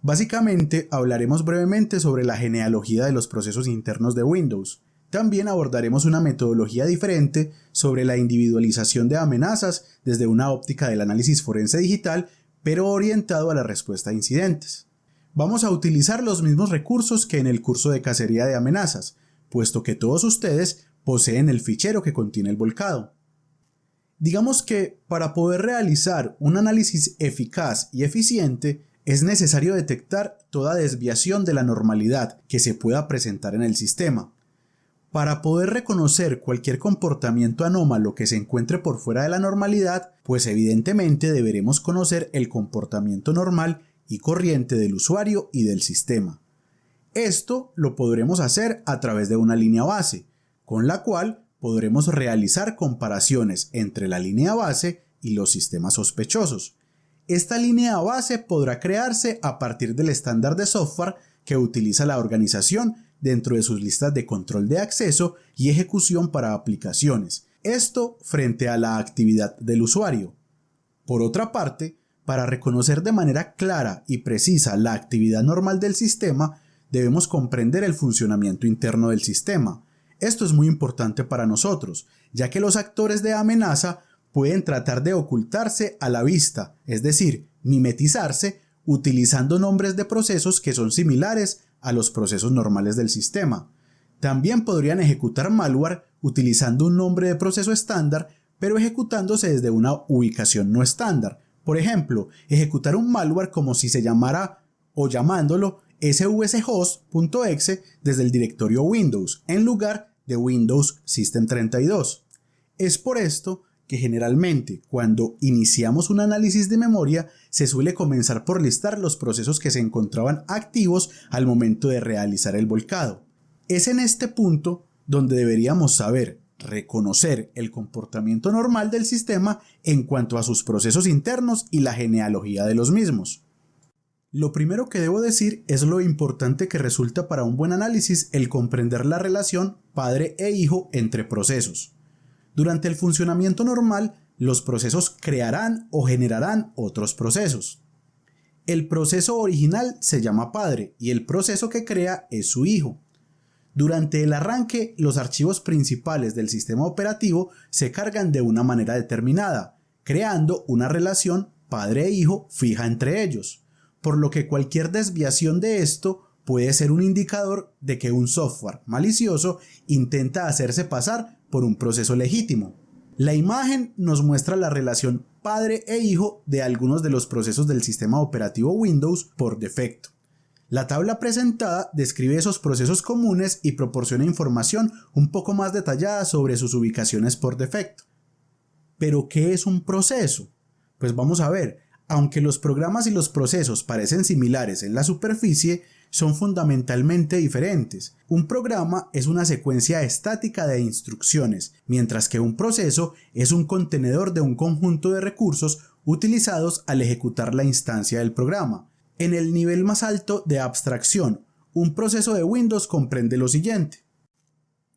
Básicamente hablaremos brevemente sobre la genealogía de los procesos internos de Windows. También abordaremos una metodología diferente sobre la individualización de amenazas desde una óptica del análisis forense digital, pero orientado a la respuesta a incidentes. Vamos a utilizar los mismos recursos que en el curso de cacería de amenazas, puesto que todos ustedes poseen el fichero que contiene el volcado. Digamos que para poder realizar un análisis eficaz y eficiente, es necesario detectar toda desviación de la normalidad que se pueda presentar en el sistema. Para poder reconocer cualquier comportamiento anómalo que se encuentre por fuera de la normalidad, pues evidentemente deberemos conocer el comportamiento normal y corriente del usuario y del sistema. Esto lo podremos hacer a través de una línea base, con la cual podremos realizar comparaciones entre la línea base y los sistemas sospechosos. Esta línea base podrá crearse a partir del estándar de software que utiliza la organización dentro de sus listas de control de acceso y ejecución para aplicaciones, esto frente a la actividad del usuario. Por otra parte, para reconocer de manera clara y precisa la actividad normal del sistema, debemos comprender el funcionamiento interno del sistema. Esto es muy importante para nosotros, ya que los actores de amenaza pueden tratar de ocultarse a la vista, es decir, mimetizarse, utilizando nombres de procesos que son similares a los procesos normales del sistema. También podrían ejecutar malware utilizando un nombre de proceso estándar, pero ejecutándose desde una ubicación no estándar. Por ejemplo, ejecutar un malware como si se llamara o llamándolo svchost.exe desde el directorio Windows, en lugar de Windows System 32. Es por esto que generalmente cuando iniciamos un análisis de memoria se suele comenzar por listar los procesos que se encontraban activos al momento de realizar el volcado. Es en este punto donde deberíamos saber reconocer el comportamiento normal del sistema en cuanto a sus procesos internos y la genealogía de los mismos. Lo primero que debo decir es lo importante que resulta para un buen análisis el comprender la relación padre e hijo entre procesos. Durante el funcionamiento normal, los procesos crearán o generarán otros procesos. El proceso original se llama padre y el proceso que crea es su hijo. Durante el arranque, los archivos principales del sistema operativo se cargan de una manera determinada, creando una relación padre e hijo fija entre ellos, por lo que cualquier desviación de esto puede ser un indicador de que un software malicioso intenta hacerse pasar por un proceso legítimo. La imagen nos muestra la relación padre e hijo de algunos de los procesos del sistema operativo Windows por defecto. La tabla presentada describe esos procesos comunes y proporciona información un poco más detallada sobre sus ubicaciones por defecto. ¿Pero qué es un proceso? Pues vamos a ver, aunque los programas y los procesos parecen similares en la superficie, son fundamentalmente diferentes. Un programa es una secuencia estática de instrucciones, mientras que un proceso es un contenedor de un conjunto de recursos utilizados al ejecutar la instancia del programa. En el nivel más alto de abstracción, un proceso de Windows comprende lo siguiente: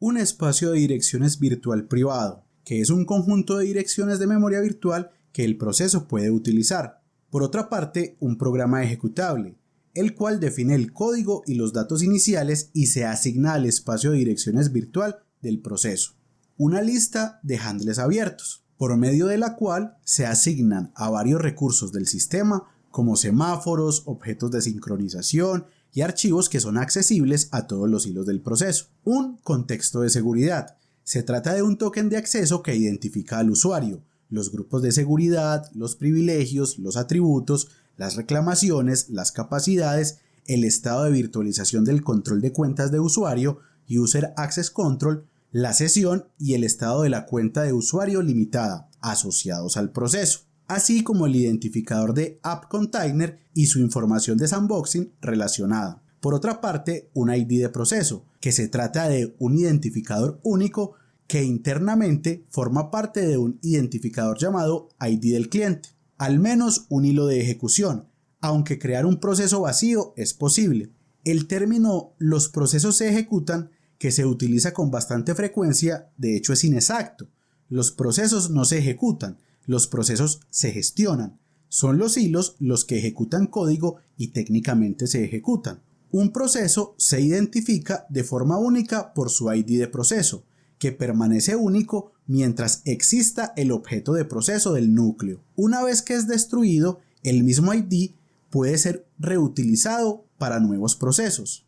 un espacio de direcciones virtual privado, que es un conjunto de direcciones de memoria virtual que el proceso puede utilizar. Por otra parte, un programa ejecutable, el cual define el código y los datos iniciales y se asigna al espacio de direcciones virtual del proceso. Una lista de handles abiertos, por medio de la cual se asignan a varios recursos del sistema como semáforos, objetos de sincronización y archivos que son accesibles a todos los hilos del proceso. Un contexto de seguridad. Se trata de un token de acceso que identifica al usuario, los grupos de seguridad, los privilegios, los atributos, las reclamaciones, las capacidades, el estado de virtualización del control de cuentas de usuario, User Access Control, la sesión y el estado de la cuenta de usuario limitada, asociados al proceso, así como el identificador de App Container y su información de sandboxing relacionada. Por otra parte, un ID de proceso, que se trata de un identificador único que internamente forma parte de un identificador llamado ID del cliente. Al menos un hilo de ejecución, aunque crear un proceso vacío es posible. El término "los procesos se ejecutan", que se utiliza con bastante frecuencia, de hecho es inexacto. Los procesos no se ejecutan, los procesos se gestionan. Son los hilos los que ejecutan código y técnicamente se ejecutan. Un proceso se identifica de forma única por su ID de proceso, que permanece único mientras exista el objeto de proceso del núcleo. Una vez que es destruido, el mismo ID puede ser reutilizado para nuevos procesos.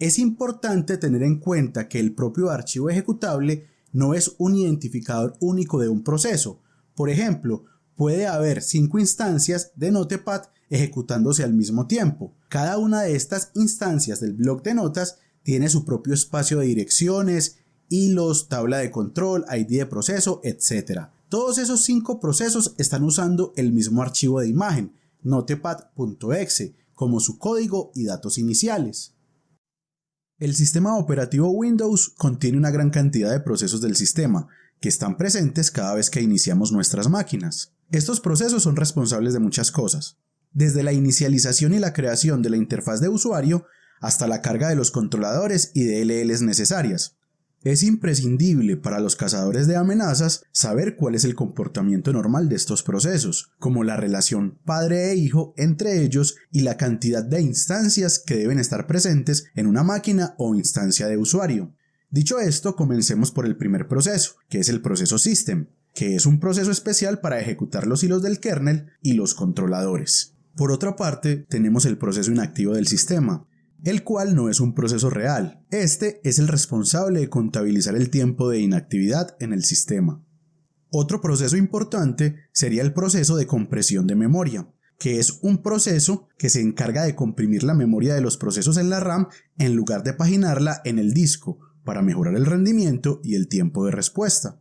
Es importante tener en cuenta que el propio archivo ejecutable no es un identificador único de un proceso. Por ejemplo, puede haber 5 instancias de Notepad ejecutándose al mismo tiempo. Cada una de estas instancias del bloc de notas tiene su propio espacio de direcciones, hilos, tabla de control, ID de proceso, etc. Todos esos 5 procesos están usando el mismo archivo de imagen, notepad.exe, como su código y datos iniciales. El sistema operativo Windows contiene una gran cantidad de procesos del sistema, que están presentes cada vez que iniciamos nuestras máquinas. Estos procesos son responsables de muchas cosas, desde la inicialización y la creación de la interfaz de usuario hasta la carga de los controladores y DLLs necesarias. Es imprescindible para los cazadores de amenazas saber cuál es el comportamiento normal de estos procesos, como la relación padre e hijo entre ellos y la cantidad de instancias que deben estar presentes en una máquina o instancia de usuario. Dicho esto, comencemos por el primer proceso, que es el proceso System, que es un proceso especial para ejecutar los hilos del kernel y los controladores. Por otra parte, tenemos el proceso inactivo del sistema, el cual no es un proceso real. Este es el responsable de contabilizar el tiempo de inactividad en el sistema. Otro proceso importante sería el proceso de compresión de memoria, que es un proceso que se encarga de comprimir la memoria de los procesos en la RAM en lugar de paginarla en el disco, para mejorar el rendimiento y el tiempo de respuesta.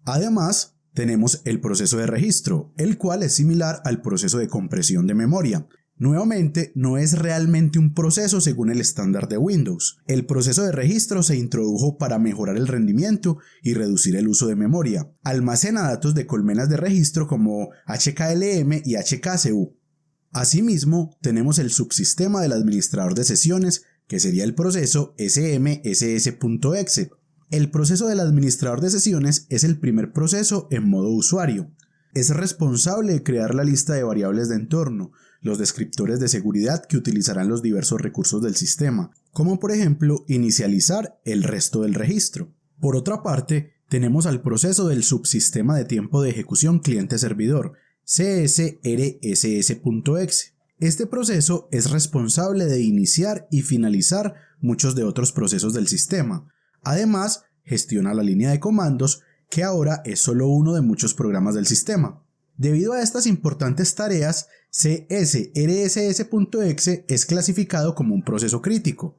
Además, tenemos el proceso de registro, el cual es similar al proceso de compresión de memoria. Nuevamente, no es realmente un proceso según el estándar de Windows. El proceso de registro se introdujo para mejorar el rendimiento y reducir el uso de memoria. Almacena datos de colmenas de registro como HKLM y HKCU. Asimismo, tenemos el subsistema del administrador de sesiones, que sería el proceso smss.exe. El proceso del administrador de sesiones es el primer proceso en modo usuario. Es responsable de crear la lista de variables de entorno, los descriptores de seguridad que utilizarán los diversos recursos del sistema, como por ejemplo inicializar el resto del registro. Por otra parte, tenemos al proceso del subsistema de tiempo de ejecución cliente-servidor, csrss.exe. Este proceso es responsable de iniciar y finalizar muchos de otros procesos del sistema. Además, gestiona la línea de comandos, que ahora es solo uno de muchos programas del sistema. Debido a estas importantes tareas, csrss.exe es clasificado como un proceso crítico.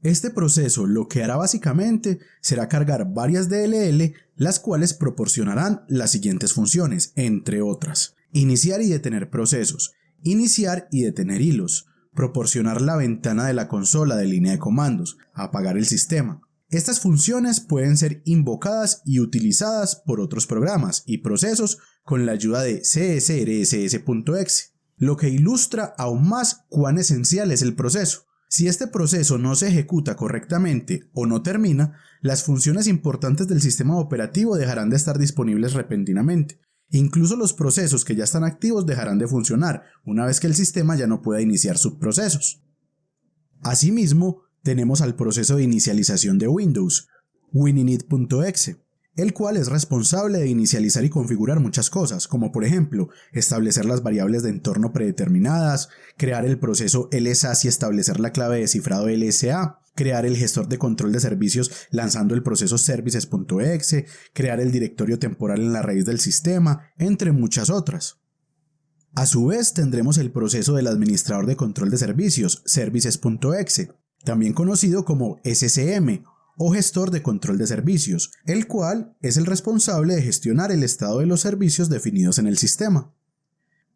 Este proceso lo que hará básicamente será cargar varias DLL, las cuales proporcionarán las siguientes funciones, entre otras: iniciar y detener procesos, iniciar y detener hilos, proporcionar la ventana de la consola de línea de comandos, apagar el sistema. Estas funciones pueden ser invocadas y utilizadas por otros programas y procesos con la ayuda de csrss.exe, lo que ilustra aún más cuán esencial es el proceso. Si este proceso no se ejecuta correctamente o no termina, las funciones importantes del sistema operativo dejarán de estar disponibles repentinamente. Incluso los procesos que ya están activos dejarán de funcionar una vez que el sistema ya no pueda iniciar subprocesos. Asimismo, tenemos al proceso de inicialización de Windows, wininit.exe, el cual es responsable de inicializar y configurar muchas cosas, como por ejemplo, establecer las variables de entorno predeterminadas, crear el proceso LSAS y establecer la clave de cifrado LSA, crear el gestor de control de servicios lanzando el proceso services.exe, crear el directorio temporal en la raíz del sistema, entre muchas otras. A su vez tendremos el proceso del administrador de control de servicios, services.exe, también conocido como SCM o gestor de control de servicios, el cual es el responsable de gestionar el estado de los servicios definidos en el sistema.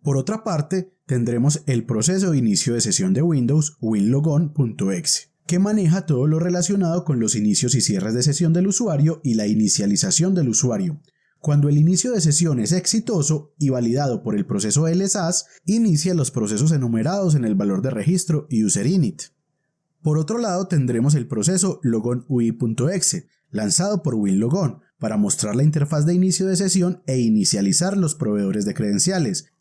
Por otra parte, tendremos el proceso de inicio de sesión de Windows, winlogon.exe, que maneja todo lo relacionado con los inicios y cierres de sesión del usuario y la inicialización del usuario. Cuando el inicio de sesión es exitoso y validado por el proceso LSAS, inicia los procesos enumerados en el valor de registro y userinit. Por otro lado, tendremos el proceso logonui.exe, lanzado por winlogon, para mostrar la interfaz de inicio de sesión e inicializar los proveedores de credenciales.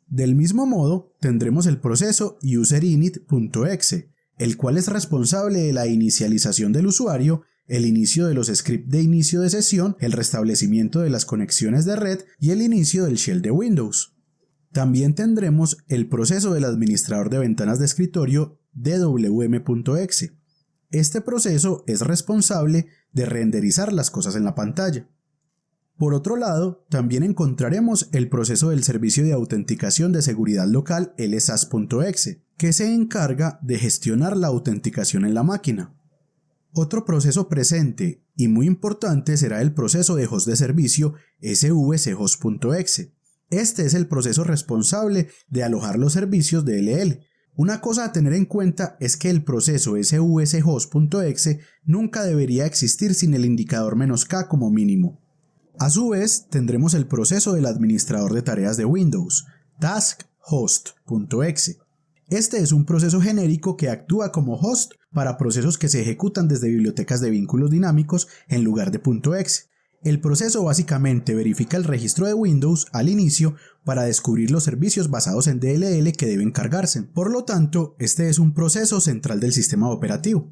Del mismo modo, tendremos el proceso userinit.exe, el cual es responsable de la inicialización del usuario, el inicio de los scripts de inicio de sesión, el restablecimiento de las conexiones de red y el inicio del shell de Windows. También tendremos el proceso del administrador de ventanas de escritorio dwm.exe. Este proceso es responsable de renderizar las cosas en la pantalla. Por otro lado, también encontraremos el proceso del servicio de autenticación de seguridad local lsas.exe, que se encarga de gestionar la autenticación en la máquina. Otro proceso presente y muy importante será el proceso de host de servicio svchost.exe. Este es el proceso responsable de alojar los servicios de DLL. Una cosa a tener en cuenta es que el proceso svchost.exe nunca debería existir sin el indicador "-k" como mínimo. A su vez, tendremos el proceso del administrador de tareas de Windows, taskhost.exe. Este es un proceso genérico que actúa como host para procesos que se ejecutan desde bibliotecas de vínculos dinámicos en lugar de .exe. El proceso básicamente verifica el registro de Windows al inicio para descubrir los servicios basados en DLL que deben cargarse. Por lo tanto, este es un proceso central del sistema operativo.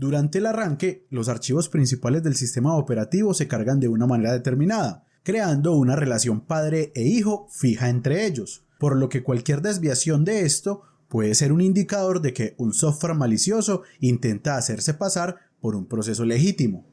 Durante el arranque, los archivos principales del sistema operativo se cargan de una manera determinada, creando una relación padre e hijo fija entre ellos, por lo que cualquier desviación de esto puede ser un indicador de que un software malicioso intenta hacerse pasar por un proceso legítimo.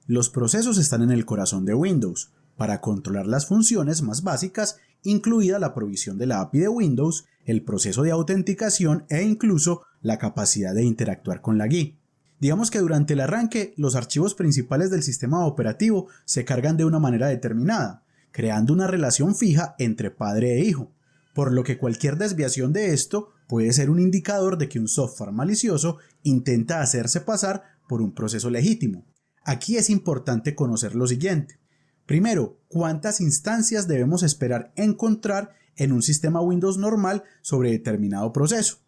Los procesos están en el corazón de Windows, para controlar las funciones más básicas, incluida la provisión de la API de Windows, el proceso de autenticación e incluso la capacidad de interactuar con la GUI. Digamos que durante el arranque, los archivos principales del sistema operativo se cargan de una manera determinada, creando una relación fija entre padre e hijo, por lo que cualquier desviación de esto puede ser un indicador de que un software malicioso intenta hacerse pasar por un proceso legítimo. Aquí es importante conocer lo siguiente. Primero, ¿cuántas instancias debemos esperar encontrar en un sistema Windows normal sobre determinado proceso?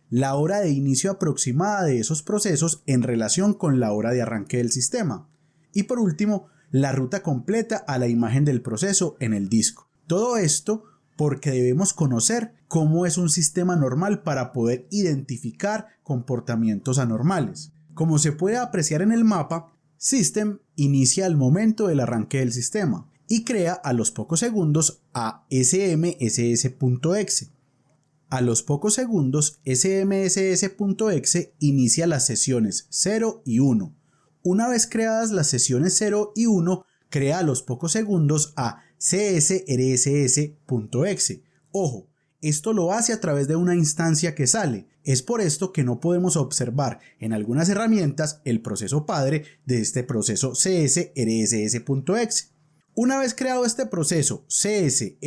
La hora de inicio aproximada de esos procesos en relación con la hora de arranque del sistema. Y por último, la ruta completa a la imagen del proceso en el disco. Todo esto porque debemos conocer cómo es un sistema normal para poder identificar comportamientos anormales. Como se puede apreciar en el mapa, System inicia al momento del arranque del sistema y crea a los pocos segundos a smss.exe. A los pocos segundos, smss.exe inicia las sesiones 0 y 1. Una vez creadas las sesiones 0 y 1, crea a los pocos segundos a csrss.exe. Ojo, esto lo hace a través de una instancia que sale. Es por esto que no podemos observar en algunas herramientas el proceso padre de este proceso csrss.exe. Una vez creado este proceso csrss.exe,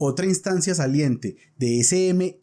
otra instancia saliente de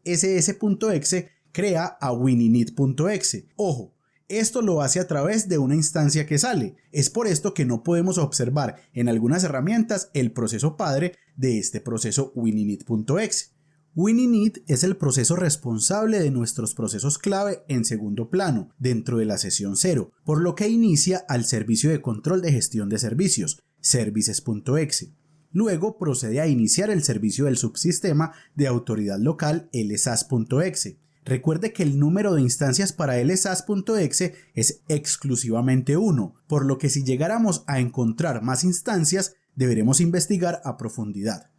smss.exe crea a wininit.exe. Ojo, esto lo hace a través de una instancia que sale. Es por esto que no podemos observar en algunas herramientas el proceso padre de este proceso wininit.exe. Wininit es el proceso responsable de nuestros procesos clave en segundo plano dentro de la sesión 0, por lo que inicia al servicio de control de gestión de servicios, services.exe. Luego procede a iniciar el servicio del subsistema de autoridad local lsas.exe. Recuerde que el número de instancias para lsas.exe es exclusivamente 1, por lo que si llegáramos a encontrar más instancias, deberemos investigar a profundidad.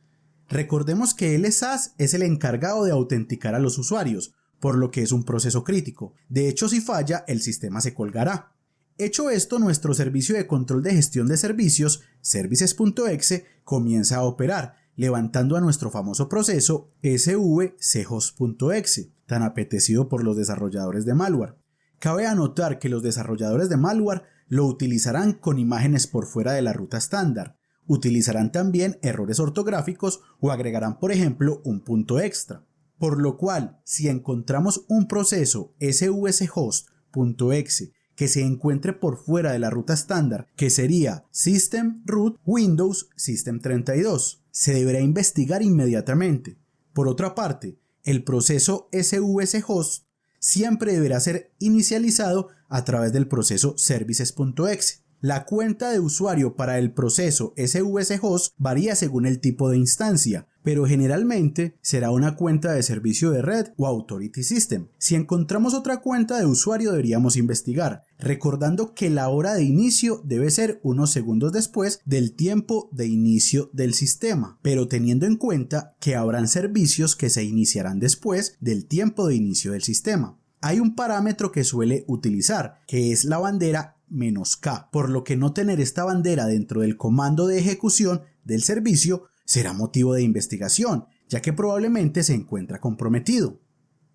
Recordemos que lsas es el encargado de autenticar a los usuarios, por lo que es un proceso crítico. De hecho, si falla, el sistema se colgará. Hecho esto, nuestro servicio de control de gestión de servicios, services.exe, comienza a operar, levantando a nuestro famoso proceso svchost.exe, tan apetecido por los desarrolladores de malware. Cabe anotar que los desarrolladores de malware lo utilizarán con imágenes por fuera de la ruta estándar. Utilizarán también errores ortográficos o agregarán, por ejemplo, un punto extra. Por lo cual, si encontramos un proceso svchost.exe que se encuentre por fuera de la ruta estándar, que sería System Root Windows System 32, se deberá investigar inmediatamente. Por otra parte, el proceso svchost siempre deberá ser inicializado a través del proceso services.exe. La cuenta de usuario para el proceso svchost varía según el tipo de instancia, pero generalmente será una cuenta de servicio de red o Authority System. Si encontramos otra cuenta de usuario deberíamos investigar, recordando que la hora de inicio debe ser unos segundos después del tiempo de inicio del sistema, pero teniendo en cuenta que habrán servicios que se iniciarán después del tiempo de inicio del sistema. Hay un parámetro que suele utilizar, que es la bandera "-k", por lo que no tener esta bandera dentro del comando de ejecución del servicio será motivo de investigación, ya que probablemente se encuentra comprometido.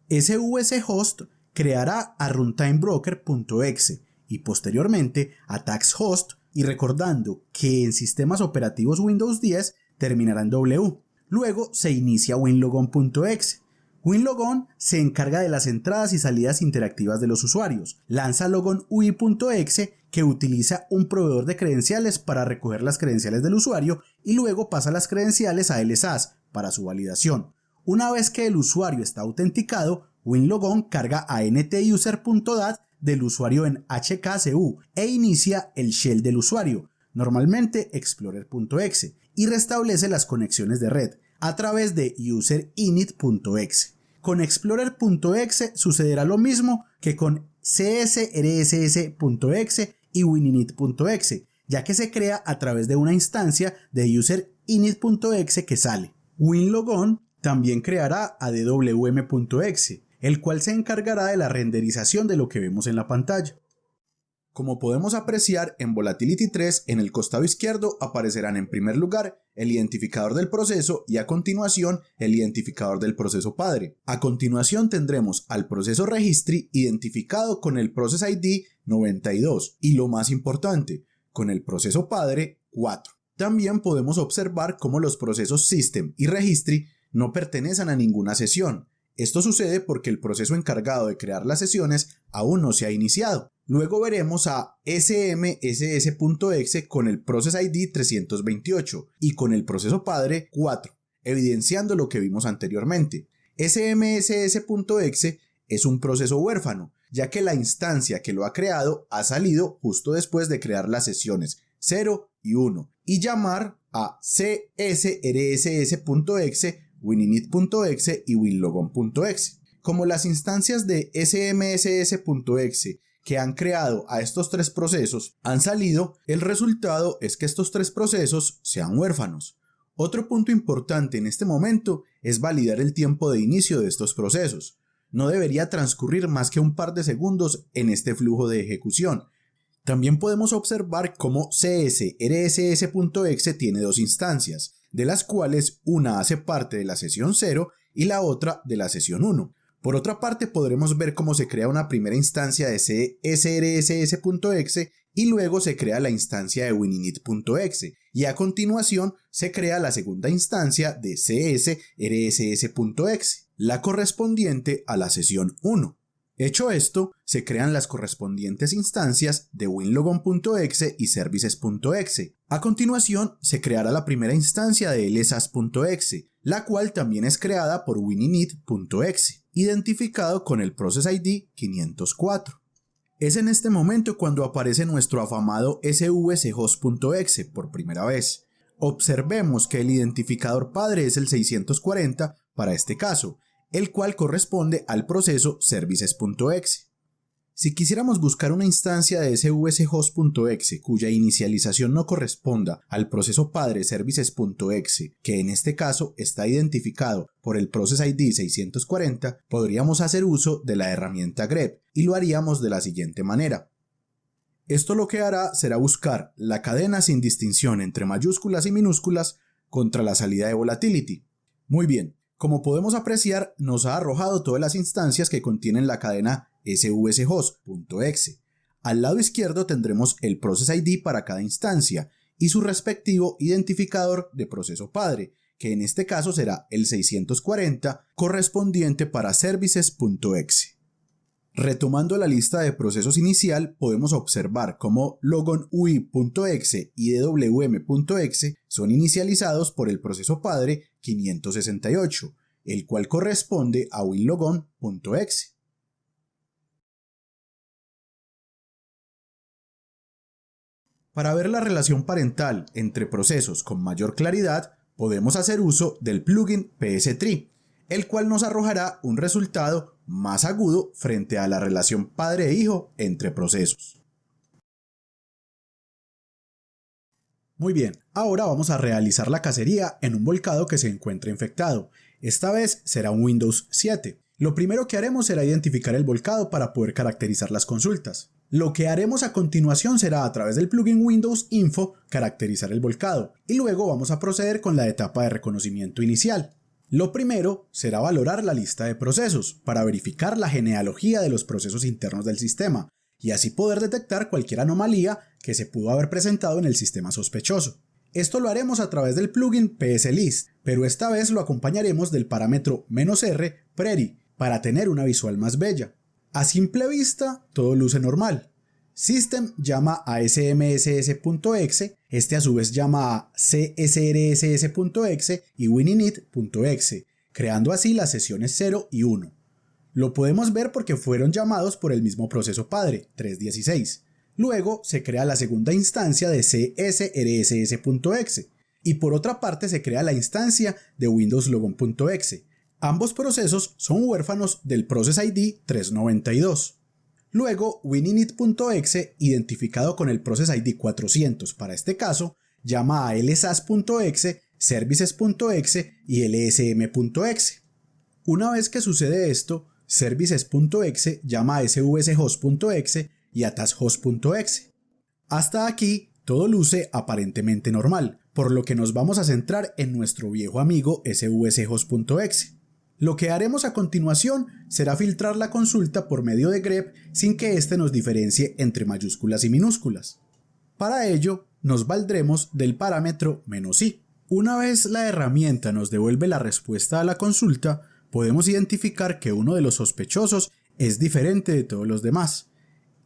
SVC host creará a runtimebroker.exe y posteriormente a taxhost, y recordando que en sistemas operativos Windows 10 terminará en W. Luego se inicia winlogon.exe. WinLogon se encarga de las entradas y salidas interactivas de los usuarios. Lanza logon.ui.exe, que utiliza un proveedor de credenciales para recoger las credenciales del usuario y luego pasa las credenciales a LSAS para su validación. Una vez que el usuario está autenticado, WinLogon carga a ntuser.dat del usuario en HKCU e inicia el shell del usuario, normalmente explorer.exe, y restablece las conexiones de red a través de userinit.exe. Con explorer.exe sucederá lo mismo que con csrss.exe y wininit.exe, ya que se crea a través de una instancia de userinit.exe que sale. WinLogon también creará a dwm.exe, el cual se encargará de la renderización de lo que vemos en la pantalla. Como podemos apreciar, en Volatility 3, en el costado izquierdo aparecerán en primer lugar el identificador del proceso y a continuación el identificador del proceso padre. A continuación tendremos al proceso registry identificado con el Process ID 92 y, lo más importante, con el proceso padre 4. También podemos observar cómo los procesos system y registry no pertenecen a ninguna sesión. Esto sucede porque el proceso encargado de crear las sesiones aún no se ha iniciado. Luego veremos a smss.exe con el Process ID 328 y con el proceso padre 4, evidenciando lo que vimos anteriormente. smss.exe es un proceso huérfano, ya que la instancia que lo ha creado ha salido justo después de crear las sesiones 0 y 1 y llamar a csrss.exe, wininit.exe y winlogon.exe. Como las instancias de smss.exe que han creado a estos tres procesos han salido, el resultado es que estos tres procesos sean huérfanos. Otro punto importante en este momento es validar el tiempo de inicio de estos procesos. No debería transcurrir más que un par de segundos en este flujo de ejecución. También podemos observar cómo csrss.exe tiene dos instancias, de las cuales una hace parte de la sesión 0 y la otra de la sesión 1. Por otra parte, podremos ver cómo se crea una primera instancia de csrss.exe y luego se crea la instancia de wininit.exe y a continuación se crea la segunda instancia de csrss.exe, la correspondiente a la sesión 1. Hecho esto, se crean las correspondientes instancias de winlogon.exe y services.exe. A continuación, se creará la primera instancia de lsas.exe, la cual también es creada por wininit.exe, identificado con el Process ID 504. Es en este momento cuando aparece nuestro afamado svchost.exe por primera vez. Observemos que el identificador padre es el 640 para este caso, el cual corresponde al proceso services.exe. Si quisiéramos buscar una instancia de svchost.exe cuya inicialización no corresponda al proceso padre services.exe, que en este caso está identificado por el Process ID 640, podríamos hacer uso de la herramienta grep y lo haríamos de la siguiente manera. Esto lo que hará será buscar la cadena sin distinción entre mayúsculas y minúsculas contra la salida de Volatility. Muy bien. Como podemos apreciar, nos ha arrojado todas las instancias que contienen la cadena svchost.exe. Al lado izquierdo tendremos el Process ID para cada instancia y su respectivo identificador de proceso padre, que en este caso será el 640 correspondiente para services.exe. Retomando la lista de procesos inicial, podemos observar cómo logon.ui.exe y dwm.exe son inicializados por el proceso padre 568, el cual corresponde a winlogon.exe. Para ver la relación parental entre procesos con mayor claridad, podemos hacer uso del plugin PS-Tree, el cual nos arrojará un resultado más agudo frente a la relación padre-hijo entre procesos. Muy bien, ahora vamos a realizar la cacería en un volcado que se encuentra infectado. Esta vez será un Windows 7. Lo primero que haremos será identificar el volcado para poder caracterizar las consultas. Lo que haremos a continuación será a través del plugin Windows Info caracterizar el volcado y luego vamos a proceder con la etapa de reconocimiento inicial. Lo primero será valorar la lista de procesos para verificar la genealogía de los procesos internos del sistema y así poder detectar cualquier anomalía que se pudo haber presentado en el sistema sospechoso. Esto lo haremos a través del plugin PSList, pero esta vez lo acompañaremos del parámetro "-r prairie para tener una visual más bella. A simple vista, todo luce normal. System llama a smss.exe, este a su vez llama a csrss.exe y wininit.exe, creando así las sesiones 0 y 1. Lo podemos ver porque fueron llamados por el mismo proceso padre, 316. Luego se crea la segunda instancia de csrss.exe y por otra parte se crea la instancia de windowslogon.exe. Ambos procesos son huérfanos del Process ID 392. Luego wininit.exe, identificado con el Process ID 400 para este caso, llama a lsas.exe, services.exe y lsm.exe. Una vez que sucede esto, services.exe llama a svshost.exe y a taskhost.exe. Hasta aquí todo luce aparentemente normal, por lo que nos vamos a centrar en nuestro viejo amigo svshost.exe. Lo que haremos a continuación será filtrar la consulta por medio de grep sin que éste nos diferencie entre mayúsculas y minúsculas. Para ello, nos valdremos del parámetro "-i". Una vez la herramienta nos devuelve la respuesta a la consulta, podemos identificar que uno de los sospechosos es diferente de todos los demás.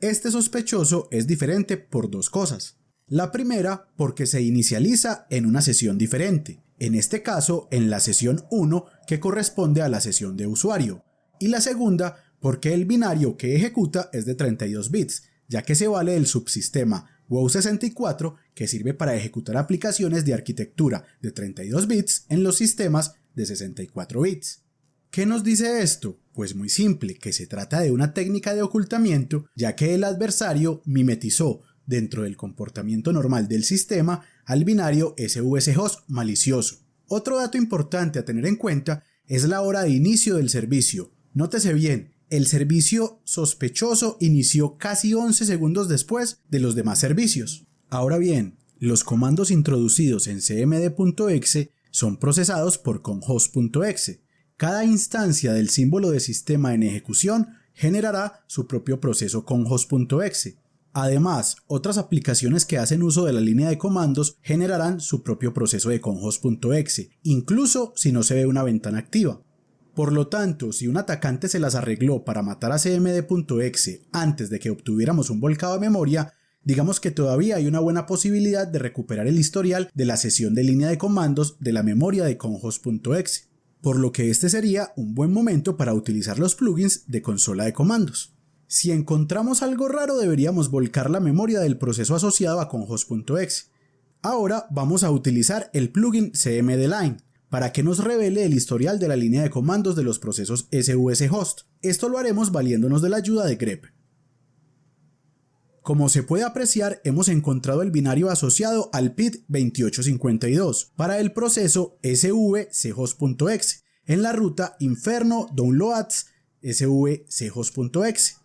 Este sospechoso es diferente por dos cosas. La primera, porque se inicializa en una sesión diferente, en este caso en la sesión 1 que corresponde a la sesión de usuario, y la segunda, porque el binario que ejecuta es de 32 bits, ya que se vale del subsistema WOW64 que sirve para ejecutar aplicaciones de arquitectura de 32 bits en los sistemas de 64 bits. ¿Qué nos dice esto? Pues muy simple, que se trata de una técnica de ocultamiento, ya que el adversario mimetizó dentro del comportamiento normal del sistema al binario svshost malicioso. Otro dato importante a tener en cuenta es la hora de inicio del servicio. Nótese bien, el servicio sospechoso inició casi 11 segundos después de los demás servicios. Ahora bien, los comandos introducidos en cmd.exe son procesados por conhost.exe. Cada instancia del símbolo de sistema en ejecución generará su propio proceso conhost.exe. Además, otras aplicaciones que hacen uso de la línea de comandos generarán su propio proceso de conhost.exe, incluso si no se ve una ventana activa. Por lo tanto, si un atacante se las arregló para matar a cmd.exe antes de que obtuviéramos un volcado de memoria, digamos que todavía hay una buena posibilidad de recuperar el historial de la sesión de línea de comandos de la memoria de conhost.exe. Por lo que este sería un buen momento para utilizar los plugins de consola de comandos. Si encontramos algo raro, deberíamos volcar la memoria del proceso asociado a conhost.exe. Ahora vamos a utilizar el plugin cmdline para que nos revele el historial de la línea de comandos de los procesos svshost. Esto lo haremos valiéndonos de la ayuda de grep. Como se puede apreciar, hemos encontrado el binario asociado al PID 2852 para el proceso svchost.exe en la ruta inferno downloads svchost.exe.